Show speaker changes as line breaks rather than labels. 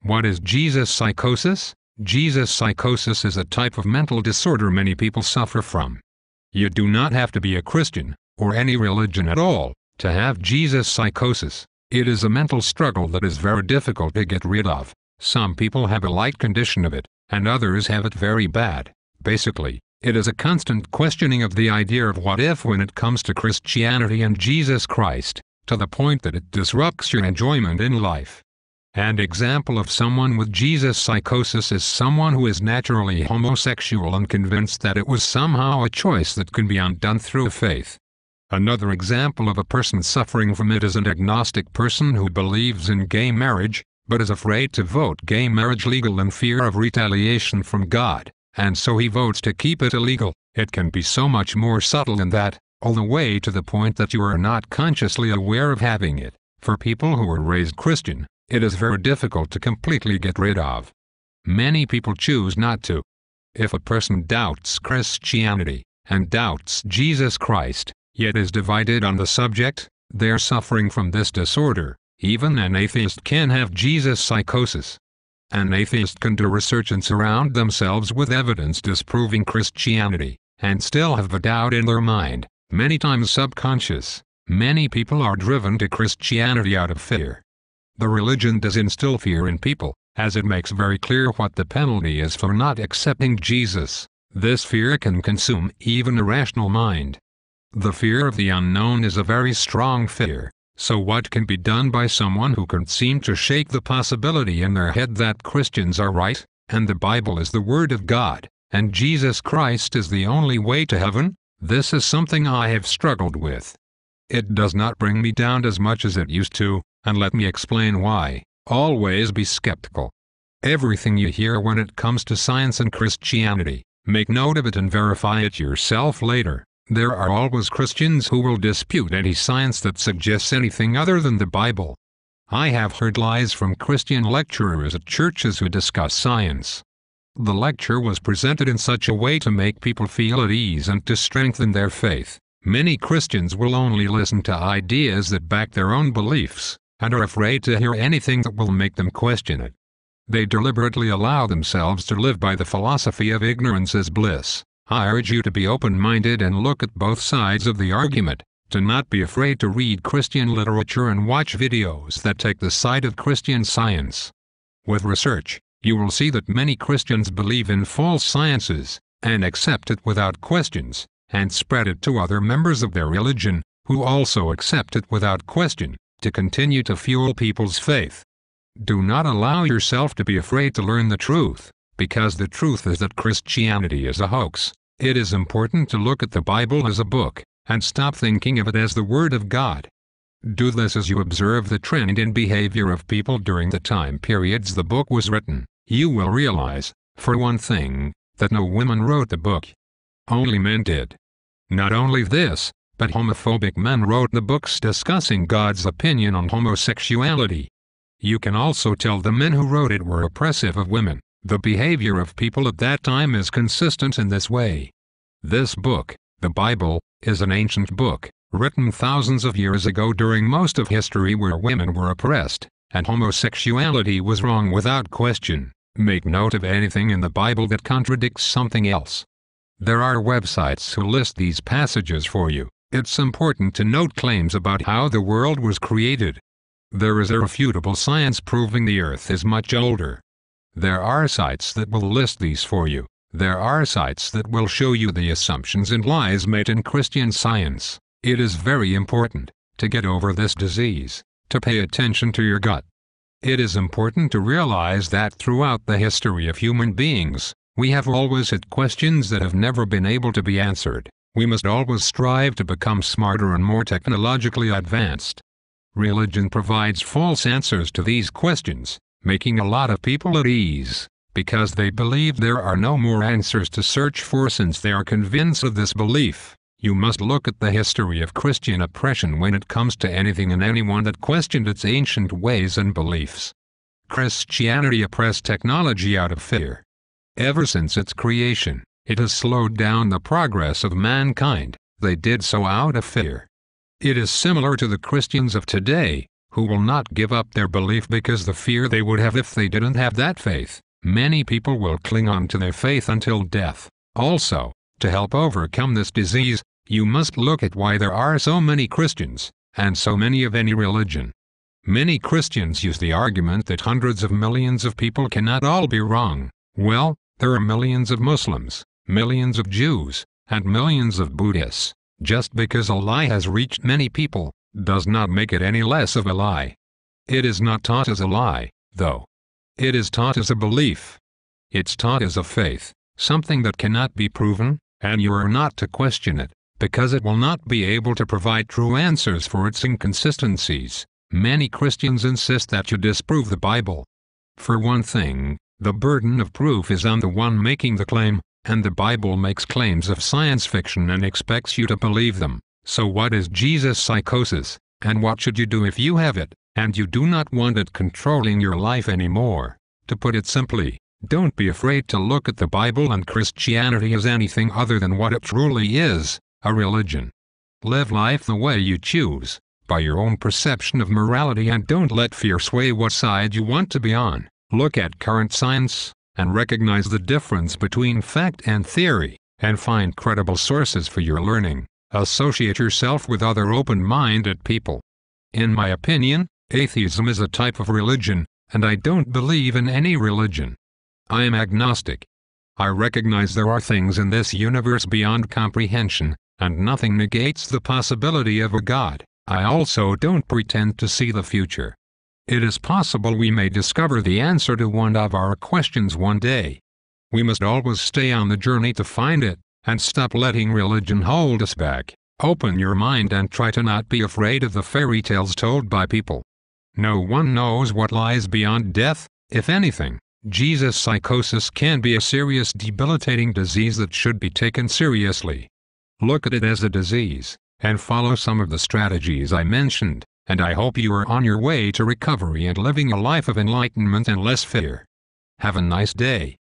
What is Jesus psychosis? Jesus psychosis is a type of mental disorder many people suffer from. You do not have to be a Christian, or any religion at all, to have Jesus psychosis. It is a mental struggle that is very difficult to get rid of. Some people have a light condition of it, and others have it very bad. Basically, it is a constant questioning of the idea of what if when it comes to Christianity and Jesus Christ, to the point that it disrupts your enjoyment in life. An example of someone with Jesus psychosis is someone who is naturally homosexual and convinced that it was somehow a choice that can be undone through faith. Another example of a person suffering from it is an agnostic person who believes in gay marriage, but is afraid to vote gay marriage legal in fear of retaliation from God, and so he votes to keep it illegal. It can be so much more subtle than that, all the way to the point that you are not consciously aware of having it. For people who were raised Christian, it is very difficult to completely get rid of. Many people choose not to. If a person doubts Christianity, and doubts Jesus Christ, yet is divided on the subject, they are suffering from this disorder. Even an atheist can have Jesus psychosis. An atheist can do research and surround themselves with evidence disproving Christianity, and still have a doubt in their mind, many times subconscious. Many people are driven to Christianity out of fear. The religion does instill fear in people, as it makes very clear what the penalty is for not accepting Jesus. This fear can consume even a rational mind. The fear of the unknown is a very strong fear, so what can be done by someone who can seem to shake the possibility in their head that Christians are right, and the Bible is the Word of God, and Jesus Christ is the only way to heaven? This is something I have struggled with. It does not bring me down as much as it used to, and let me explain why. Always be skeptical. Everything you hear when it comes to science and Christianity, make note of it and verify it yourself later. There are always Christians who will dispute any science that suggests anything other than the Bible. I have heard lies from Christian lecturers at churches who discuss science. The lecture was presented in such a way to make people feel at ease and to strengthen their faith. Many Christians will only listen to ideas that back their own beliefs, and are afraid to hear anything that will make them question it. They deliberately allow themselves to live by the philosophy of ignorance is bliss. I urge you to be open-minded and look at both sides of the argument, to not be afraid to read Christian literature and watch videos that take the side of Christian science. With research, you will see that many Christians believe in false sciences, and accept it without questions, and spread it to other members of their religion, who also accept it without question, to continue to fuel people's faith. Do not allow yourself to be afraid to learn the truth, because the truth is that Christianity is a hoax. It is important to look at the Bible as a book, and stop thinking of it as the Word of God. Do this as you observe the trend in behavior of people during the time periods the book was written. You will realize, for one thing, that no women wrote the book. Only men did. Not only this, but homophobic men wrote the books discussing God's opinion on homosexuality. You can also tell the men who wrote it were oppressive of women. The behavior of people at that time is consistent in this way. This book, the Bible, is an ancient book, written thousands of years ago during most of history where women were oppressed, and homosexuality was wrong without question. Make note of anything in the Bible that contradicts something else. There are websites who list these passages for you. It's important to note claims about how the world was created. There is irrefutable science proving the earth is much older. There are sites that will list these for you. There are sites that will show you the assumptions and lies made in Christian science. It is very important, to get over this disease, to pay attention to your gut. It is important to realize that throughout the history of human beings, we have always had questions that have never been able to be answered. We must always strive to become smarter and more technologically advanced. Religion provides false answers to these questions, making a lot of people at ease, because they believe there are no more answers to search for since they are convinced of this belief. You must look at the history of Christian oppression when it comes to anything and anyone that questioned its ancient ways and beliefs. Christianity oppressed technology out of fear. Ever since its creation, it has slowed down the progress of mankind. They did so out of fear. It is similar to the Christians of today. who will not give up their belief because the fear they would have if they didn't have that faith. Many people will cling on to their faith until death. Also, to help overcome this disease, you must look at why there are so many Christians, and so many of any religion. Many Christians use the argument that hundreds of millions of people cannot all be wrong. Well, there are millions of Muslims, millions of Jews, and millions of Buddhists. Just because a lie has reached many people, does not make it any less of a lie. It is not taught as a lie, though. It is taught as a belief. It's taught as a faith, something that cannot be proven, and you are not to question it, because it will not be able to provide true answers for its inconsistencies. Many Christians insist that you disprove the Bible. For one thing, the burden of proof is on the one making the claim, and the Bible makes claims of science fiction and expects you to believe them. So what is Jesus psychosis, and what should you do if you have it, and you do not want it controlling your life anymore? To put it simply, don't be afraid to look at the Bible and Christianity as anything other than what it truly is, a religion. Live life the way you choose, by your own perception of morality, and don't let fear sway what side you want to be on. Look at current science, and recognize the difference between fact and theory, and find credible sources for your learning. Associate yourself with other open-minded people. In my opinion, atheism is a type of religion, and I don't believe in any religion. I am agnostic. I recognize there are things in this universe beyond comprehension, and nothing negates the possibility of a God. I also don't pretend to see the future. It is possible we may discover the answer to one of our questions one day. We must always stay on the journey to find it, and stop letting religion hold us back. Open your mind and try to not be afraid of the fairy tales told by people. No one knows what lies beyond death. If anything, Jesus psychosis can be a serious, debilitating disease that should be taken seriously. Look at it as a disease, and follow some of the strategies I mentioned, and I hope you are on your way to recovery and living a life of enlightenment and less fear. Have a nice day.